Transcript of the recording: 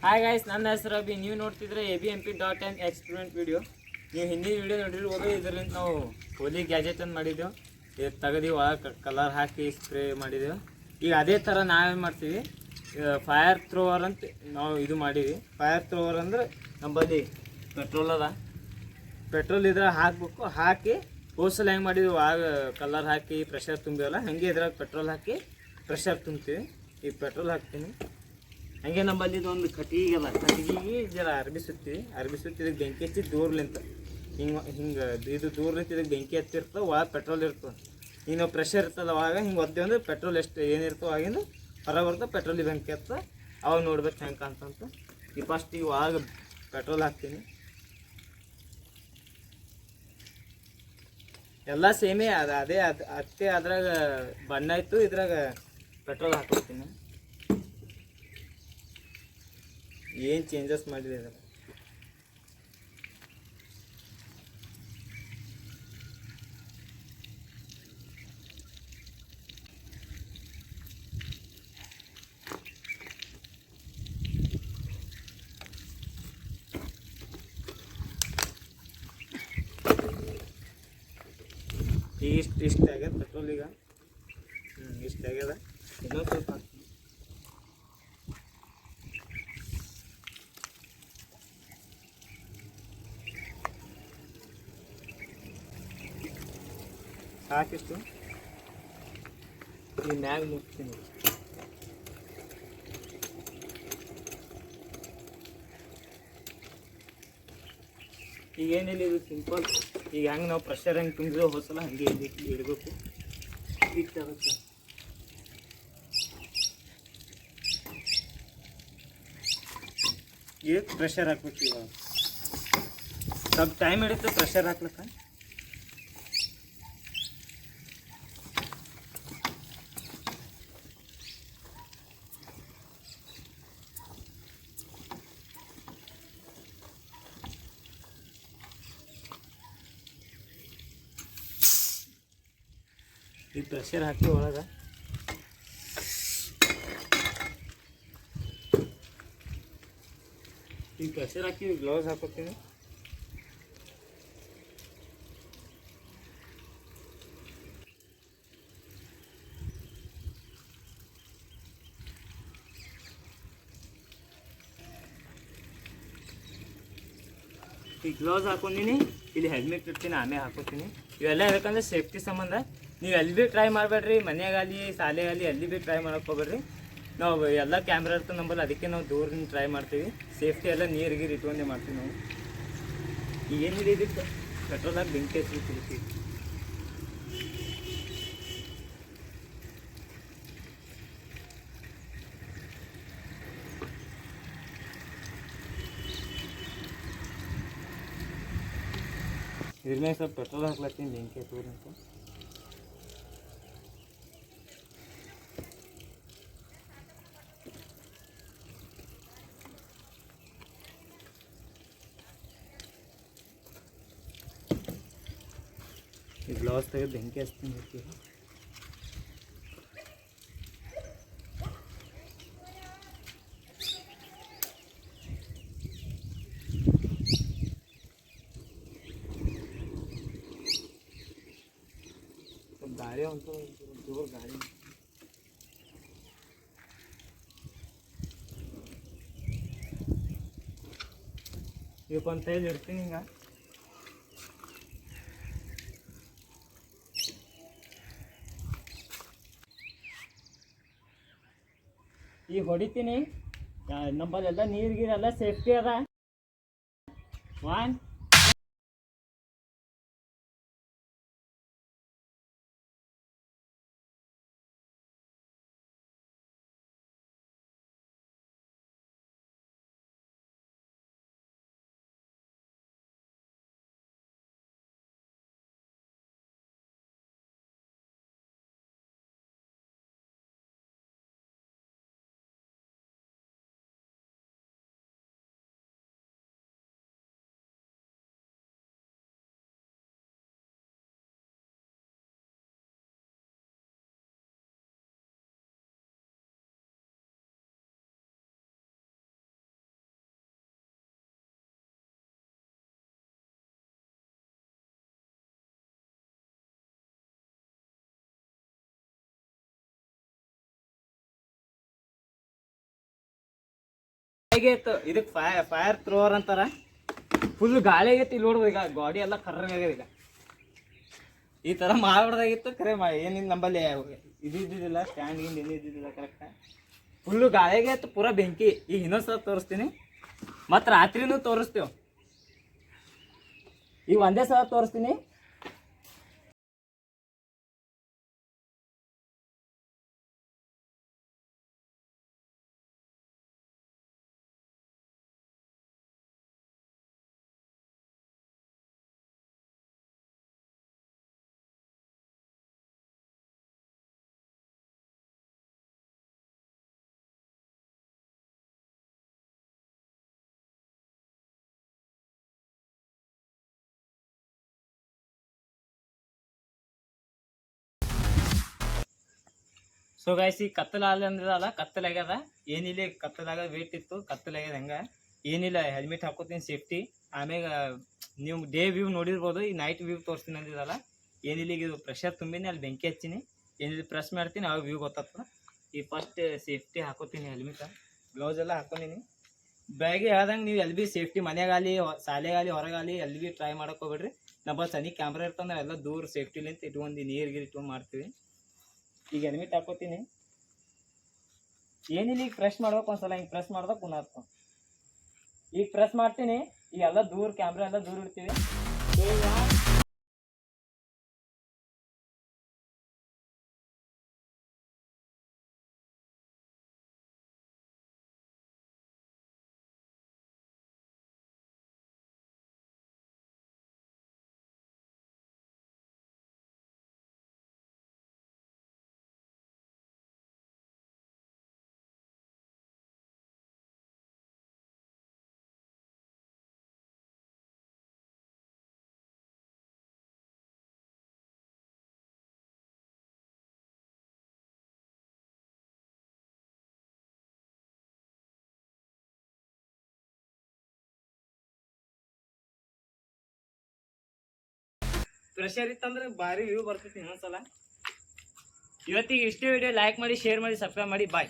Hi guys, ನನ್ನ ಹೆಸರು ಅಭಿ. ನೀವು ನೋಡ್ತಿದ್ರೆ ABMP.in ಎಕ್ಸ್ಪೆರಿಮೆಂಟ್ ವಿಡಿಯೋ. ನೀವು ಹಿಂದಿ ವಿಡಿಯೋ ನೋಡಿರ್ಬೋದು. ಇದರಿಂದ ನಾವು ಹೋಲಿ ಗ್ಯಾಜೆಟ್ ಅಂತ ಮಾಡಿದ್ದೆವು. ಇದು ತೆಗೆದು ಒಳಗೆ ಕಲರ್ ಹಾಕಿ ಸ್ಪ್ರೇ ಮಾಡಿದೆವು. ಈಗ ಅದೇ ಥರ ನಾವೇನು ಮಾಡ್ತೀವಿ, ಫೈರ್ ಥ್ರೋವರ್ ಅಂತ ನಾವು ಇದು ಮಾಡೀವಿ. ಫೈರ್ ಥ್ರೋವರ್ ಅಂದ್ರೆ ನಮ್ಮಲ್ಲಿ ಪೆಟ್ರೋಲ್ ಅದ, ಪೆಟ್ರೋಲ್ ಇದ್ರೆ ಹಾಕಬೇಕು. ಹಾಕಿ ಹೋಸಲ್ ಹೆಂಗೆ ಮಾಡಿದ್ವಿ, ಆಗ ಕಲರ್ ಹಾಕಿ ಪ್ರೆಷರ್ ತುಂಬಿವಲ್ಲ, ಹಾಗೆ ಇದ್ರಾಗ ಪೆಟ್ರೋಲ್ ಹಾಕಿ ಪ್ರೆಷರ್ ತುಂಬ್ತೀವಿ. ಈಗ ಪೆಟ್ರೋಲ್ ಹಾಕ್ತೀನಿ. ಹಂಗೆ ನಮ್ಮಲ್ಲಿ ಇದೊಂದು ಕಟ್ಟಿಗೆಲ್ಲ, ಕಟ್ಟಿಗೆಗೆ ಜರ ಅರ್ಬಿ ಸುತ್ತಿದ್ದಕ್ಕೆ ಬೆಂಕಿ ಹಚ್ಚಿ ದೂರ್ಲಿಂತ ಹಿಂಗೆ ಇದು ದೂರ್ಲಿಂತ ಇದಕ್ಕೆ ಬೆಂಕಿ ಹತ್ತಿರ್ತವೆ. ಒಳಗೆ ಪೆಟ್ರೋಲ್ ಇರ್ತದೆ. ಈಗ ನಾವು ಪ್ರೆಷರ್ ಇರ್ತದೆ ಅವಾಗ ಹಿಂಗೆ ಒದ್ದೆ ಅಂದ್ರೆ ಪೆಟ್ರೋಲ್ ಎಷ್ಟು ಏನಿರ್ತವೆ ಆಗಿಂದು ಹೊರಗೆ ಬರ್ತದೆ. ಪೆಟ್ರೋಲಿಗೆ ಬೆಂಕಿ ಹತ್ತ ಅವಾಗ ನೋಡ್ಬೇಕು ಹೆಂಗೆ ಕಾಣ್ತಂತ. ಈ ಫಸ್ಟ್ ಈಗ ಒಳಗೆ ಪೆಟ್ರೋಲ್ ಹಾಕ್ತೀನಿ. ಎಲ್ಲ ಸೇಮೇ ಅದೇ ಅತ್ತೆ ಅದ್ರಾಗ ಬಣ್ಣ ಇತ್ತು, ಇದ್ರಾಗ ಪೆಟ್ರೋಲ್ ಹಾಕ್ತೀನಿ. ಏನು ಚೇಂಜಸ್ ಮಾಡಿದೆ ಅದರ ಇಷ್ಟು ಆಗ್ಯದ ಪೆಟ್ರೋಲ್. ಈಗ ಇಷ್ಟು ಆಗ್ಯದ. ಇನ್ನೊಂದು ಸ್ವಲ್ಪ ಸಾಕಿಷ್ಟು. ಈ ಮ್ಯಾಗ ಮುಗ್ತೀನಿ. ಈಗ ಏನಿಲ್ಲ, ಇದು ಸಿಂಪಲ್. ಈಗ ಹೆಂಗೆ ನಾವು ಪ್ರೆಷರ್ ಹೆಂಗೆ ತುಂಬಿದ್ರೆ ಹೋಸಲ ಹಾಗೆ ಇಡಬೇಕು. ಇಟ್ಟದಕ್ಕೆ ಈಗ ಪ್ರೆಷರ್ ಹಾಕ್ಬೇಕು. ಇವಾಗ ಸ್ವಲ್ಪ ಟೈಮ್ ಹಿಡಿತು ಪ್ರೆಷರ್ ಹಾಕ್ಲಕ್ಕ. ಈ ಪ್ರೆಷರ್ ಹಾಕಿ ಒಳಗೆ ಈ ಪ್ರೆಷರ್ ಹಾಕಿ ಗ್ಲೌಸ್ ಹಾಕೋತೀನಿ. ಈ ಗ್ಲೌಸ್ ಹಾಕೊಂಡಿನಿ. ಇಲ್ಲಿ ಹೆಲ್ಮೆಟ್ ಇಡ್ತೀನಿ, ಆಮೇಲೆ ಹಾಕೋತೀನಿ. ಇವೆಲ್ಲ ಯಾಕಂದ್ರೆ ಸೇಫ್ಟಿ ಸಂಬಂಧ. ನೀವು ಎಲ್ಲಿ ಭೀ ಟ್ರೈ ಮಾಡಬೇಡ್ರಿ, ಮನೆಯಾಗಲಿ ಶಾಲೆಯಲ್ಲಿ ಎಲ್ಲಿ ಭೀ ಟ್ರೈ ಮಾಡೋಕೆ ಹೋಗ್ಬೇಡ್ರಿ. ನಾವು ಎಲ್ಲ ಕ್ಯಾಮ್ರಾ ಇರ್ತದೆ ನಮ್ಮಲ್ಲಿ, ಅದಕ್ಕೆ ನಾವು ದೂರದಿಂದ ಟ್ರೈ ಮಾಡ್ತೀವಿ. ಸೇಫ್ಟಿ ಎಲ್ಲ ನೀರಿಗೆ ಇಟ್ಕೊಂಡೇ ಮಾಡ್ತೀವಿ ನಾವು. ಏನಿದೆ ಇದಕ್ಕೆ ಪೆಟ್ರೋಲ್ ಹಾಕಿ ಬೆಂಕಿ ಹಚ್ಚಿರ್ತೀವಿ. ಇದ್ರ ಮೇಲೆ ಸ್ವಲ್ಪ ಪೆಟ್ರೋಲ್ ಹಾಕ್ಲತ್ತೀನಿ ಬೆಂಕಿ ಹತ್ತೋದು ಅಂತ. ಈ ಗ್ಲೌಸ್ ತೆಗೆದು ಬೆಂಕಿ ಹಚ್ತೀನಿ. ಗಾಳಿ ಅಂತ ಜೋರು ಗಾಳಿ. ಇವಕ್ಕೊಂದು ತೈಲ್ ಇಡ್ತೀನಿ. ಹಿಂಗ ಈಗ ಹೊಡಿತೀನಿ. ನಮ್ಮಲ್ಲೆಲ್ಲ ನೀರಿಗೆಲ್ಲ ಸೇಫ್ಟಿ ಅದ. 1 ಹೇಗಿತ್ತು ಇದಕ್ಕೆ ಫೈರ್ ಥ್ರೋವರ್ ಅಂತಾರ. ಫುಲ್ ಗಾಳಿ ಆಗೈತಿ ಇಲ್ಲಿ ನೋಡ್ಬೋದು. ಈಗ ಗಾಡಿ ಎಲ್ಲ ಕರ್ರಾಗ್ಯದ. ಈಗ ಈ ಥರ ಮಾಡ್ಬಿಡ್ದಾಗಿತ್ತು ಖರೆ ಏನಿಲ್ಲ ನಂಬಲ್ಲಿ ಇದ್ದಿದ್ದಿಲ್ಲ, ಸ್ಟ್ಯಾಂಡ್ ಗಿಂಡ್ ಏನು ಇದ್ದಿದ್ದಿಲ್ಲ ಕರೆಕ್ಟ್. ಫುಲ್ಲು ಗಾಳಿಗೆ ಇತ್ತು, ಪೂರಾ ಬೆಂಕಿ. ಈಗ ಇನ್ನೊಂದ್ಸಲ ತೋರಿಸ್ತೀನಿ, ಮತ್ತು ರಾತ್ರಿನೂ ತೋರಿಸ್ತೇವೆ. ಈಗ ಒಂದೇ ಸಲ ತೋರಿಸ್ತೀನಿ. ಸೊ ಗೈಸ್, ಈಗ ಕತ್ತಲಾಗಲ್ಲ ಅಂದಿರಲ್ಲ, ಕತ್ತಲಾಗ್ಯದ. ಏನಿಲ್ಲ, ಕತ್ತಲಾಗ ವೇಟ್ ಇತ್ತು, ಕತ್ತಲಾಗ್ಯದ. ಹೆಂಗ ಏನಿಲ್ಲ, ಹೆಲ್ಮೆಟ್ ಹಾಕೋತೀನಿ ಸೇಫ್ಟಿ. ಆಮ್ಯಾಗ ನೀವು ಡೇ ವ್ಯೂ ನೋಡಿರ್ಬೋದು, ಈ ನೈಟ್ ವ್ಯೂ ತೋರಿಸ್ತೀನಿ ಅಂದಿರಲ್ಲ. ಏನಿಲ್ಲ, ಈಗ ಇದು ಪ್ರೆಷರ್ ತುಂಬಿನಿ, ಅಲ್ಲಿ ಬೆಂಕಿ ಹಚ್ಚಿನಿ. ಏನಿಲ್ಲ ಪ್ರೆಸ್ ಮಾಡ್ತೀನಿ, ಅವಾಗ ವ್ಯೂ ಗೊತ್ತಾಗ್ತದೆ. ಈ ಫಸ್ಟ್ ಸೇಫ್ಟಿ ಹಾಕೋತೀನಿ, ಹೆಲ್ಮೆಟ್ ಗ್ಲೌಸ್ ಎಲ್ಲ ಹಾಕೊಂಡಿನಿ. ಬ್ಯಾಗಿ ಹೇಳ್ದಂಗೆ ನೀವು ಎಲ್ಲಿ ಭೀ ಸೇಫ್ಟಿ ಮನೆಗಾಲಿ, ಶಾಲೆಗಾಲಿ, ಹೊರಗಾಲಿ ಎಲ್ಲಿ ಭೀ ಟ್ರೈ ಮಾಡಕ್ಕೆ ಹೋಗ್ಬೇಡ್ರಿ. ನಮ್ಮ ಸನಿ ಕ್ಯಾಮ್ರಾ ಇರ್ತದೆ, ನಾವೆಲ್ಲ ದೂರ ಸೇಫ್ಟಿಲಿಂತ ಇಟ್ಕೊಂಡು ನೀರು ಗೀರು ಇಟ್ಕೊಂಡು ಮಾಡ್ತೀವಿ. ಈಗ ಹೆಲ್ಮೆಟ್ ಹಾಕೋತೀನಿ. ಏನಿಲ್ಲ, ಈಗ ಪ್ರೆಸ್ ಮಾಡ್ಬೇಕು ಒಂದ್ಸಲ. ಹಿಂಗೆ ಪ್ರೆಸ್ ಮಾಡ್ದಾಗ ಪುನಃ ಈಗ ಪ್ರೆಸ್ ಮಾಡ್ತೀನಿ. ಈಗ ಎಲ್ಲ ದೂರ ಕ್ಯಾಮ್ರಾ ಎಲ್ಲ ದೂರ ಇಡ್ತೀವಿ. ಪ್ರೆಷರ್ ಇತ್ತಂದ್ರೆ ಭಾರಿ ವ್ಯೂ ಬರ್ತೈತಿ ಇನ್ನೊಂದ್ಸಲ. ಇವತ್ತಿಗೆ ಇಷ್ಟೇ ವಿಡಿಯೋ ಲೈಕ್ ಮಾಡಿ, ಶೇರ್ ಮಾಡಿ, ಸಬ್ಸ್ಕ್ರೈಬ್ ಮಾಡಿ. ಬಾಯ್.